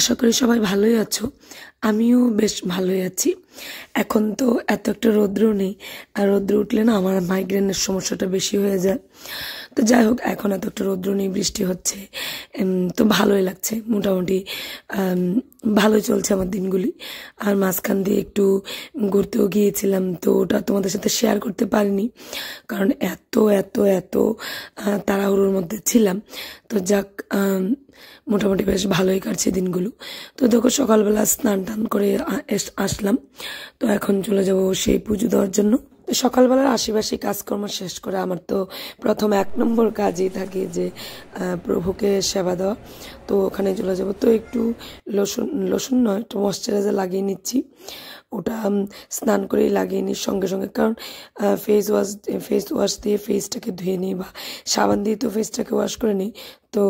আশা করি সবাই ভালোই আছো। আমিও বেশ ভালোই আছি। এখন তো এত একটা রৌদ্র নেই, আর রৌদ্র উঠলে না আমার মাইগ্রেনের সমস্যাটা বেশি হয়ে যায়। তো যাই হোক, এখন এত একটা রৌদ্র নেই, বৃষ্টি হচ্ছে, তো ভালোই লাগছে মোটামুটি। আম, ভালোই চলছে আমার দিনগুলি। আর মাঝখান দিয়ে একটু ঘুরতেও গিয়েছিলাম, তো ওটা তোমাদের সাথে শেয়ার করতে পারিনি, কারণ এত এত এত তাড়াহুড়োর মধ্যে ছিলাম। তো যাক, মোটামুটি বেশ ভালোই কাটছে দিনগুলো। তো দেখো, সকালবেলা স্নান টান করে আসলাম। তো এখন চলে যাব সেই পুজো দেওয়ার জন্য। তো সকালবেলার আশেপাশে কাজকর্ম শেষ করে আমার তো প্রথম 1 নম্বর কাজই থাকে যে প্রভুকে সেবা দেওয়া। তো ওখানে চলে যাব। তো একটু লোশন লোশন নয়, একটু ময়শ্চারাইজার লাগিয়ে নিচ্ছি। ওটা স্নান করেই লাগিয়ে নিই সঙ্গে সঙ্গে, কারণ ফেস ওয়াশ দিয়ে ফেসটাকে ধুয়ে নিই, বা সাবান দিয়ে তো ফেসটাকে ওয়াশ করে নিই। তো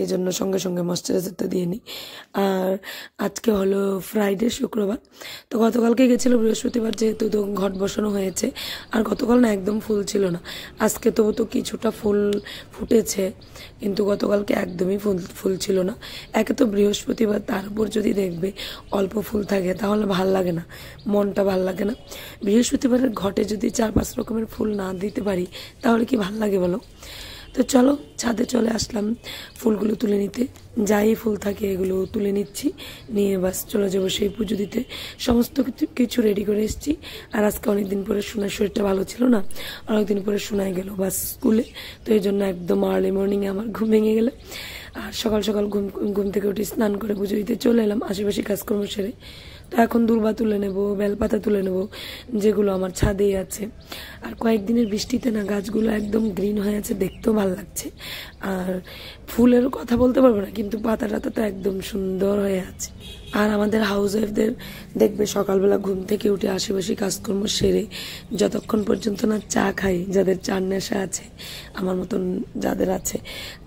এই জন্য সঙ্গে সঙ্গে ময়শ্চারাইজারটা দিয়ে নিই। আর আজকে হলো ফ্রাইডে, শুক্রবার। তো গতকালকে গেছিলো বৃহস্পতিবার, যেহেতু তো ঘট বসানো হয়েছে। আর গতকাল না একদম ফুল ছিল না। আজকে তবু তো কিছুটা ফুল ফুটেছে, কিন্তু গতকালকে একদমই ফুল ছিল না। একে তো বৃহস্পতিবার, তার উপর যদি দেখবে অল্প ফুল থাকে তাহলে ভাল লাগে না, মনটা ভাল লাগে না। বৃহস্পতিবারের ঘটে যদি 4-5 রকমের ফুল না দিতে পারি তাহলে কি ভাল লাগে বলো? তো চলো, ছাদে চলে আসলাম ফুলগুলো তুলে নিতে। যাই ফুল থাকে এগুলো তুলে নিচ্ছি, নিয়ে বাস চলে যাবো সেই পুজো দিতে। সমস্ত কিছু রেডি করে এসেছি। আর আজকে অনেকদিন পরে সোনার শরীরটা ভালো ছিল না, অনেকদিন পরে শোনাই গেল বাস স্কুলে। তো এই জন্য একদম আর্লি মর্নিংয়ে আমার ঘুম ভেঙে গেলে। আর সকাল সকাল ঘুম থেকে উঠে স্নান করে পুজো দিতে চলে এলাম, আশেপাশে কাজকর্ম সেরে। তো এখন দূর্বা তুলে নেব, বেলপাতা তুলে নেব, যেগুলো আমার ছাদেই আছে। আর কয়েকদিনের বৃষ্টিতে না গাছগুলো একদম গ্রিন হয়ে আছে, দেখতেও ভালো লাগছে। আর ফুলের কথা বলতে পারবো না, কিন্তু পাতা টাতা তো একদম সুন্দর হয়ে আছে। আর আমাদের হাউস ওয়াইফদের দেখবে সকালবেলা ঘুম থেকে উঠে আশেপাশে কাজকর্ম সেরে যতক্ষণ পর্যন্ত না চা খাই, যাদের চার নেশা আছে, আমার মতন যাদের আছে,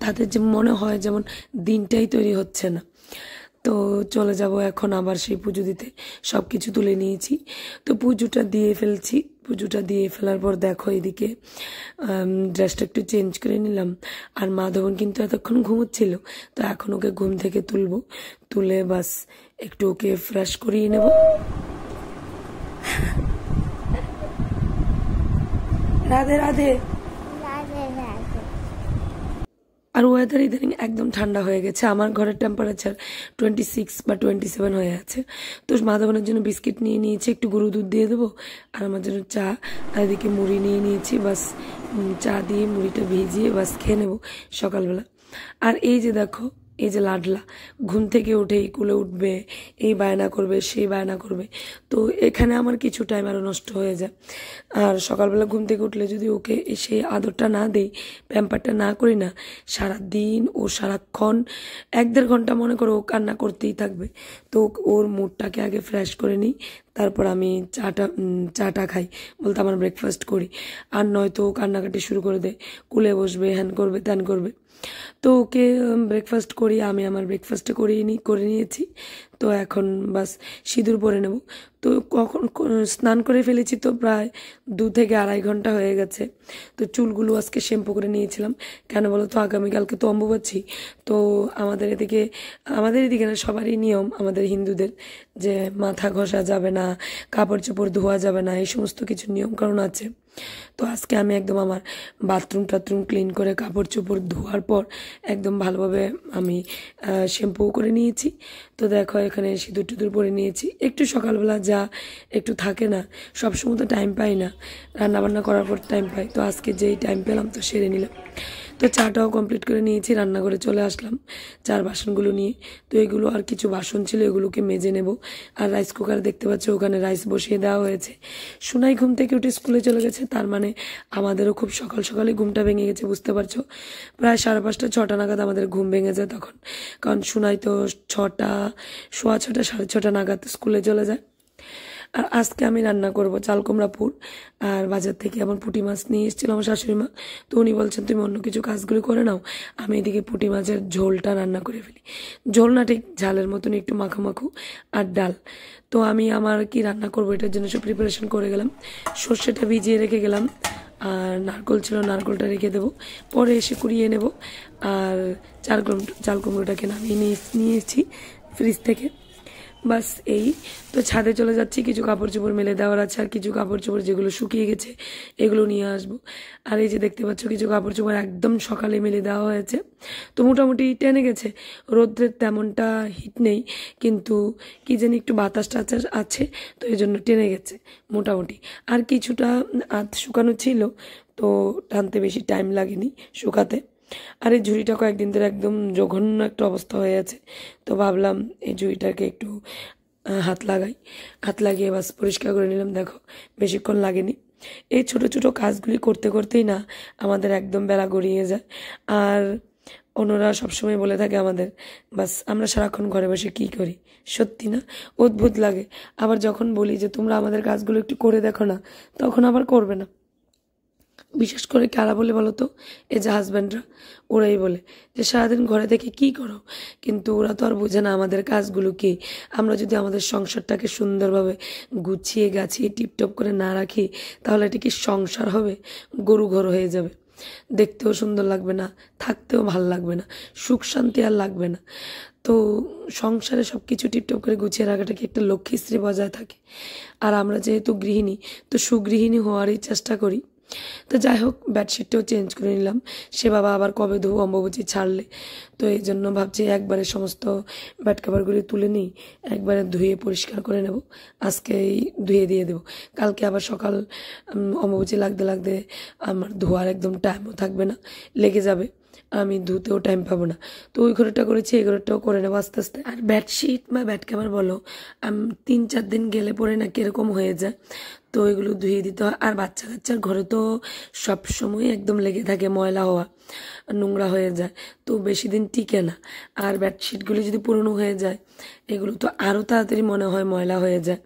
তাদের যে মনে হয় যেমন দিনটাই তৈরি হচ্ছে না। তো চলে যাব এখন আবার সেই পুজো দিতে। সব কিছু তুলে নিয়েছি, তো পুজোটা দিয়ে ফেলছি। পুজোটা দিয়ে ফেলার পর দেখো এদিকে ড্রেসটা একটু চেঞ্জ করে নিলাম। আর মাধবন কিন্তু এতক্ষণ ঘুমোচ্ছিল, তো এখন ওকে ঘুম থেকে তুলবো, তুলে বাস একটু ওকে ফ্রেশ করিয়ে নেব। রাধে রাধে। আর ওয়েদার ইদানিং একদম ঠান্ডা হয়ে গেছে। আমার ঘরের টেম্পারেচার 26 বা 27 হয়ে আছে। তো মাধবনের জন্য বিস্কিট নিয়ে নিয়েছি, একটু গরু দুধ দিয়ে দেবো। আর আমার জন্য চা, আর এদিকে মুড়ি নিয়ে নিয়েছি। বাস চা দিয়ে মুড়িটা ভিজিয়ে বাস খেয়ে নেবো সকালবেলা। আর এই যে দেখো, এই যে লাডলা ঘুম থেকে উঠেই কুলে উঠবে, এই বায়না করবে, সেই বায়না করবে। তো এখানে আমার কিছু টাইম আরও নষ্ট হয়ে যায়। আর সকালবেলা ঘুম থেকে উঠলে যদি ওকে সেই আদরটা না দেই, প্যাম্পারটা না করি না, সারাদিন ও সারাক্ষণ 1-1.5 ঘন্টা মনে করো ও কান্না করতেই থাকবে। তো ওর মুডটাকে আগে ফ্রেশ করে নিই, তারপর আমি চাটা খাই, বলতে আমার ব্রেকফাস্ট করি। আর নয়তো ও কান্নাকাটি শুরু করে দেয়, কুলে বসবে, হ্যান করবে, ত্যান করবে। তো ওকে ব্রেকফাস্ট করি, আমি আমার ব্রেকফাস্টটা করে নিয়েছি। তো এখন বাস সিঁদুর পরে নেব। তো স্নান করে ফেলেছি, তো প্রায় 2 থেকে 2.5 ঘন্টা হয়ে গেছে। তো চুলগুলো আজকে শ্যাম্পু করে নিয়েছিলাম। কেন বলো তো, আগামীকালকে তো অম্বুবাচী। তো আমাদের এদিকে না, সবারই নিয়ম, আমাদের হিন্দুদের, যে মাথা ঘষা যাবে না, কাপড় চোপড় ধোয়া যাবে না, এই সমস্ত কিছু নিয়ম কারণ আছে। তো আজকে আমি একদম আমার বাথরুম টাথরুম ক্লিন করে কাপড় চোপড় ধোয়ার পর একদম ভালোভাবে আমি শ্যাম্পু করে নিয়েছি। তো দেখো, এখানে সিঁদুর টিঁদুর পরে নিয়েছি। একটু সকালবেলা যা একটু থাকে না, সবসময় তো টাইম পাই না, রান্নাবান্না করার পর টাইম পাই। তো আজকে যেই টাইম পেলাম তো সেরে নিলাম। তো চাটাও কমপ্লিট করে নিয়েছি, রান্নাঘরে চলে আসলাম চার বাসনগুলো নিয়ে। তো এগুলো আর কিছু বাসন ছিল, এগুলোকে মেজে নেব। আর রাইস কুকার দেখতে পাচ্ছ, ওখানে রাইস বসিয়ে দেওয়া হয়েছে। সোনাই ঘুম থেকে উঠে স্কুলে চলে গেছে, তার মানে আমাদেরও খুব সকাল সকালে ঘুমটা ভেঙে গেছে, বুঝতে পারছো। প্রায় 5:30 6টা নাগাদ আমাদের ঘুম ভেঙে যায় তখন, কারণ সোনাই তো 6টা, 6:15 6:30 নাগাদ স্কুলে চলে যায়। আর আজকে আমি রান্না করব চাল কুমড়া পুর। আর বাজার থেকে আমার পুঁটি মাছ নিয়ে এসেছিল আমার শাশুড়ি মা। তো উনি বলছেন তুমি অন্য কিছু কাজগুলো করে নাও, আমি এদিকে পুঁটি মাছের ঝোলটা রান্না করে ফেলি। ঝোল না, ঠিক ঝালের মতন একটু মাখামাখু, আর ডাল। তো আমি আমার কি রান্না করবো এটার জন্য সব প্রিপারেশন করে গেলাম। সর্ষেটা ভিজিয়ে রেখে গেলাম, আর নারকোল ছিল, নারকোলটা রেখে দেবো, পরে এসে কুড়িয়ে নেব। আর চাল কুমড়োটাকে নামিয়ে নিয়েছি ফ্রিজ থেকে। বাস এই তো, ছাদে চলে যাচ্ছি, কিছু কাপড় চোপড় মেলে দেওয়ার আছে, আর কিছু কাপড় চোপড় যেগুলো শুকিয়ে গেছে এগুলো নিয়ে আসবো। আর এই যে দেখতে পাচ্ছ কিছু কাপড় চোপড় একদম সকালে মেলে দেওয়া হয়েছে, তো মোটামুটি টেনে গেছে। রোদ্রের তেমনটা হিট নেই, কিন্তু কি জানি একটু বাতাস টাতাস আছে, তো এই জন্য টেনে গেছে মোটামুটি। আর কিছুটা শুকানো ছিল, তো টানতে বেশি টাইম লাগেনি শুকাতে। আর এই ঝুড়িটা কয়েকদিন ধরে একদম জঘন্য একটা অবস্থা হয়ে আছে, তো ভাবলাম এই ঝুড়িটাকে একটু হাত লাগিয়ে বাস পরিষ্কার করে নিলাম। দেখো বেশিক্ষণ লাগেনি। এই ছোট ছোট কাজগুলি করতে করতেই না আমাদের একদম বেলা গড়িয়ে যায়। আর অন্যরা সবসময় বলে থাকে আমাদের, বাস আমরা সারাক্ষণ ঘরে বসে কি করি, সত্যি না, অদ্ভুত লাগে। আবার যখন বলি যে তোমরা আমাদের কাজগুলো একটু করে দেখো না, তখন আবার করবে না। বিশেষ করে কারা বলে বলো তো, এই যে হাজব্যান্ডরা, ওরাই বলে যে সারাদিন ঘরে থেকে কি করো, কিন্তু ওরা তো আর বোঝে না আমাদের কাজগুলো কি। আমরা যদি আমাদের সংসারটাকে সুন্দরভাবে গুছিয়ে গাছিয়ে টিপটপ করে না রাখি, তাহলে এটা কি সংসার হবে? গরু ঘর হয়ে যাবে, দেখতেও সুন্দর লাগবে না, থাকতেও ভাল লাগবে না, সুখ শান্তি আর লাগবে না। তো সংসারে সব কিছু টিপটপ করে গুছিয়ে রাখাটা কি একটা লক্ষ্মী স্ত্রী বজায় থাকে। আর আমরা যেহেতু গৃহিণী, তো সুগৃহিণী হওয়ারই চেষ্টা করি। তো যাই হোক, বেডশিটটাও চেঞ্জ করে নিলাম, সে বাবা আবার কবে ধোবো, অম্বুবাচী ছাড়লে। তো এই জন্য ভাবছি একবারে সমস্ত বেড কাভারগুলি তুলে নিই, একবারে ধুয়ে পরিষ্কার করে নেব, আজকেই ধুয়ে দিয়ে দেবো। কালকে আবার সকাল অম্বুবাচী লাগতে লাগতে আমার ধোয়ার একদম টাইমও থাকবে না, লেগে যাবে, আমি ধুতেও টাইম পাবো না। তো ওই ঘরেরটা করেছি, এই ঘরেরটাও করে নেবো আস্তে আস্তে। আর বেডশিট বা বেড কাভার বলো, 3-4 দিন গেলে পরে না কিরকম হয়ে যায়, তো এগুলো ধুয়ে দিতে হয়। আর বাচ্চা কাচ্চার ঘরে তো সব সময় একদম লেগে থাকে ময়লা হওয়া, নোংরা হয়ে যায়, তো বেশি দিন টিকে না। আর বেডশিটগুলি যদি পুরনো হয়ে যায়, এগুলো তো আরও তাড়াতাড়ি মনে হয় ময়লা হয়ে যায়।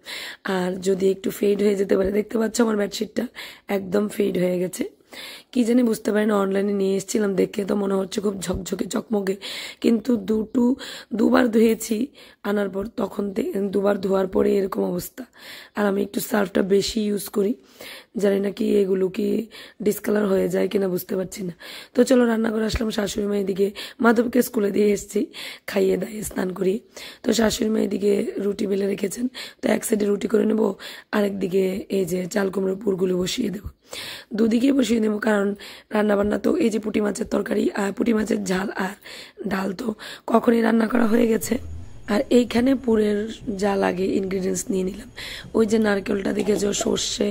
আর যদি একটু ফেড হয়ে যেতে পারে, দেখতে পাচ্ছ আমার বেডশিটটা একদম ফেড হয়ে গেছে, কি জানি বুঝতে পারি না। অনলাইনে নিয়ে এসেছিলাম, দেখে তো মনে হচ্ছে খুব ঝকঝকে চকমকে, কিন্তু দুবার ধুয়েছি আনার পর, তখন দুবার ধোয়ার পরে এরকম অবস্থা। আর আমি একটু সার্ফটা বেশি ইউজ করি, জানি না কি এগুলো কি ডিসকালার হয়ে যায় কিনা বুঝতে পারছি না। তো চলো রান্না করে আসলাম। শাশুড়ি মা এদিকে মাধবকে স্কুলে দিয়ে এসেছি, খাইয়ে দাইয়ে স্নান করিয়ে। তো শাশুড়ি মা এদিকে রুটি বেলে রেখেছেন, তো এক সাইডে রুটি করে নেবো, আরেকদিকে এই যে চাল কুমড়োর পুরগুলো বসিয়ে দেবো, দুদিকেই বসিয়ে নেবো। কারণ রান্নাবান্না তো এই যে পুঁটি মাছের তরকারি আর পুঁটি মাছের ঝাল আর ডাল তো কখনই রান্না করা হয়ে গেছে। আর এইখানে পুরের যা লাগে ইনগ্রিডিয়েন্টস নিয়ে নিলাম। ওই যে নারকেলটা দেখেছো, সর্ষে,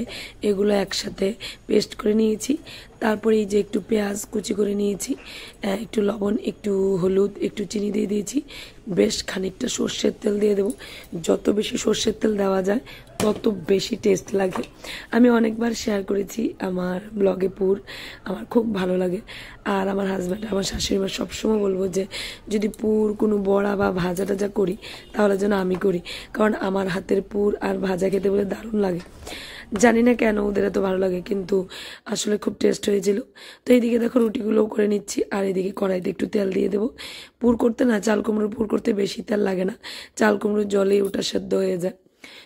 এগুলো একসাথে পেস্ট করে নিয়েছি। তারপরে এই যে একটু পেঁয়াজ কুচি করে নিয়েছি, একটু লবণ, একটু হলুদ, একটু চিনি দিয়ে দিয়েছি, বেশ খানিকটা সর্ষের তেল দিয়ে দেবো। যত বেশি সর্ষের তেল দেওয়া যায় তত বেশি টেস্ট লাগে। আমি অনেকবার শেয়ার করেছি আমার ব্লগে পুর, আমার খুব ভালো লাগে। আর আমার হাজব্যান্ড, আমার শাশুড়ি মা সবসময় বলবো যে যদি পুর কোনো বড়া বা ভাজা টাজা করি, তাহলে যেন আমি করি, কারণ আমার হাতের পুর আর ভাজা খেতে বলে দারুণ লাগে। জানি না কেন ওদের এত ভালো লাগে, কিন্তু আসলে খুব টেস্ট হয়েছিল। তো এইদিকে দেখো রুটিগুলোও করে নিচ্ছি, আর এদিকে কড়াইতে একটু তেল দিয়ে দেবো। পুর করতে না, চাল কুমড়োর পুর করতে বেশি তেল লাগে না, চাল কুমড়োর জলেই ওটা সেদ্ধ হয়ে যায়।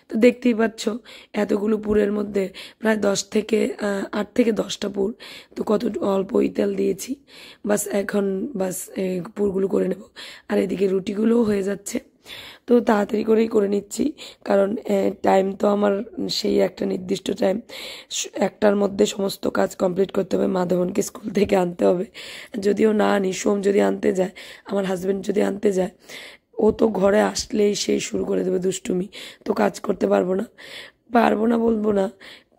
তো দেখতেই পাচ্ছ এতগুলো পুরের মধ্যে প্রায় 8 থেকে 10টা পুর, তো কত অল্পই তেল দিয়েছি। এখন পুরগুলো করে নেব। আর এদিকে রুটিগুলোও হয়ে যাচ্ছে, তো তাড়াতাড়ি করেই করে নিচ্ছি, কারণ টাইম তো আমার সেই একটা নির্দিষ্ট টাইম, 1টার মধ্যে সমস্ত কাজ কমপ্লিট করতে হবে। মাধবনকে স্কুল থেকে আনতে হবে, যদিও না আনি, সোম যদি আনতে যায়, আমার হাজব্যান্ড যদি আনতে যায়, ও তো ঘরে আসলেই সেই শুরু করে দেবে দুষ্টুমি, তো কাজ করতে পারবো না বলবো না,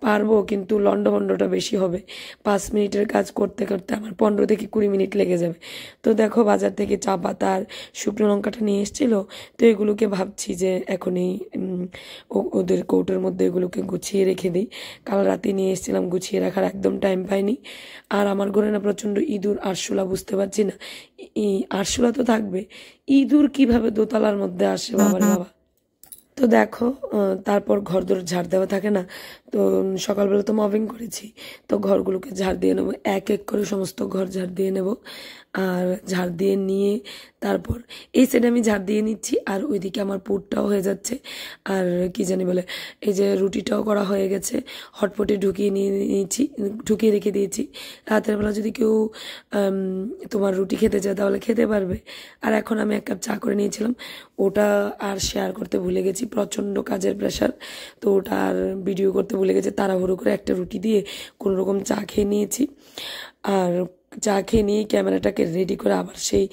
পারবো, কিন্তু লন্ডভন্ডটা বেশি হবে। 5 মিনিটের কাজ করতে করতে আমার 15 থেকে 20 মিনিট লেগে যাবে। তো দেখো বাজার থেকে চা পাতা আর শুকনো লঙ্কাটা নিয়ে এসেছিলো, তো এগুলোকে ভাবছি যে এখনই ওদের কৌটোর মধ্যে এগুলোকে গুছিয়ে রেখে দিই। কাল রাতে নিয়ে এসেছিলাম, গুছিয়ে রাখার একদম টাইম পাইনি। আর আমার ঘরে না প্রচণ্ড ইঁদুর আরশোলা, বুঝতে পারছি না, আরশোলা তো থাকবে, ইঁদুর কিভাবে দোতলার মধ্যে আসে বাবার বাবা। তো দেখো তারপর ঘরদোর ঝাড় দেওয়া থাকে না, তো সকালবেলা তো মপিং করেছি, তো ঘরগুলোকে ঝাড় দিয়ে নেবো, এক এক করে সমস্ত ঘর ঝাড় দিয়ে নেব। আর ঝাড় দিয়ে নিয়ে তারপর এই সাইডে আমি ঝাড় দিয়ে নিচ্ছি, আর ওইদিকে আমার পুরটাও হয়ে যাচ্ছে। আর কি জানি বলে, এই যে রুটিটাও করা হয়ে গেছে, হটপটে ঢুকিয়ে রেখে দিয়েছি। রাতের বেলা যদি কেউ তোমার রুটি খেতে চায় তাহলে খেতে পারবে। আর এখন আমি 1 কাপ চা করে নিয়েছিলাম, ওটা আর শেয়ার করতে ভুলে গেছি, প্রচণ্ড কাজের প্রেশার, তো ওটা আর ভিডিও করতে ভুলে গেছি। তাড়াহুড়ো করে একটা রুটি দিয়ে কোনো রকম চা খেয়ে নিয়েছি। আর চা খেয়ে নিয়ে ক্যামেরাটাকে রেডি করে আবার সেই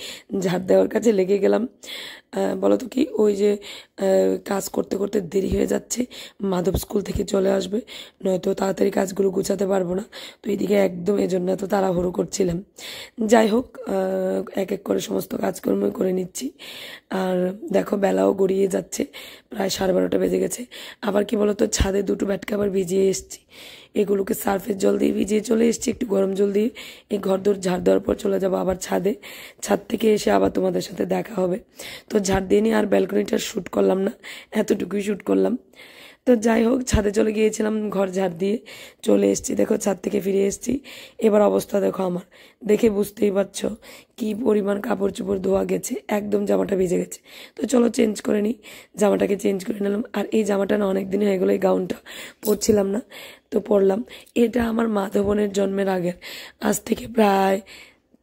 ঝাড় দেওয়ার কাছে লেগে গেলাম। বলো তো কি, ওই যে কাজ করতে করতে দেরি হয়ে যাচ্ছে, মাধব স্কুল থেকে চলে আসবে, নয়তো তাড়াতাড়ি কাজগুলো গুছাতে পারবো না। তো এইদিকে একদম এজন্য এত তাড়াহুড়ো করছিলাম। যাই হোক, এক এক করে সমস্ত কাজকর্ম করে নিচ্ছি। আর দেখো বেলাও গড়িয়ে যাচ্ছে, প্রায় 12:30 বেজে গেছে। আবার কি বলতো, ছাদে 2টো ব্যাটকে আবার ভিজিয়ে এসেছি, এগুলোকে সার্ফের জল দিয়ে ভিজিয়ে চলে এসেছি, একটু গরম জল দিয়ে। এই ঘরদোর ঝাড় দেওয়ার পর চলে যাবো আবার ছাদে, ছাদ থেকে এসে আবার তোমাদের সাথে দেখা হবে। তো ঝাড় দিয়ে নিয়ে আর ব্যালকনিটা শ্যুট করলাম না, এতটুকুই শ্যুট করলাম। তো যাই হোক, ছাদে চলে গিয়েছিলাম, ঘর ঝাড় দিয়ে চলে এসেছি। দেখো ছাদ থেকে ফিরে এসেছি, এবার অবস্থা দেখো আমার, দেখে বুঝতেই পারছো কি পরিমাণ কাপড় চোপড় ধোয়া গেছে, একদম জামাটা ভিজে গেছে। তো চলো চেঞ্জ করে নিই, জামাটাকে চেঞ্জ করে নিলাম। আর এই জামাটা না অনেক দিন হয়ে গেলো, এই গাউনটা পরছিলাম না, তো পরলাম। এটা আমার মাধবনের জন্মের আগের, আজ থেকে প্রায়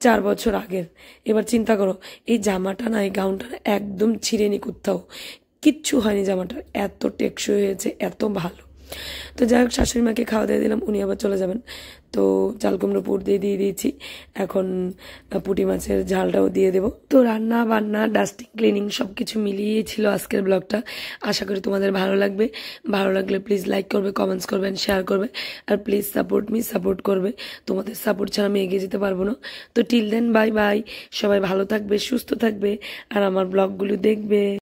4 বছর আগের। এবার চিন্তা করো, এই জামাটা না, এই গাউনটা না একদম ছিঁড়েনি কোথাও, কিচ্ছু হয়নি, জামাটার এত টেকসই হয়েছে, এত ভালো। তো যাই হোক, শাশুড়ি মাকে খাওয়া দিয়ে দিলাম, উনি আবার চলে যাবেন। তো চাল কুমড়ো পুর দিয়ে দিয়েছি, এখন পুঁটি মাছের ঝালটাও দিয়ে দেবো। তো রান্না বান্না ডাস্টিং ক্লিনিং সব কিছু মিলিয়েই ছিল আজকের ব্লগটা। আশা করি তোমাদের ভালো লাগবে। ভালো লাগলে প্লিজ লাইক করবে, কমেন্টস করবেন, শেয়ার করবে, আর প্লিজ সাপোর্ট করবে। তোমাদের সাপোর্ট ছাড়া আমি এগিয়ে যেতে পারবো না। তো টিল দেন, বাই বাই। সবাই ভালো থাকবে, সুস্থ থাকবে, আর আমার ব্লগগুলো দেখবে।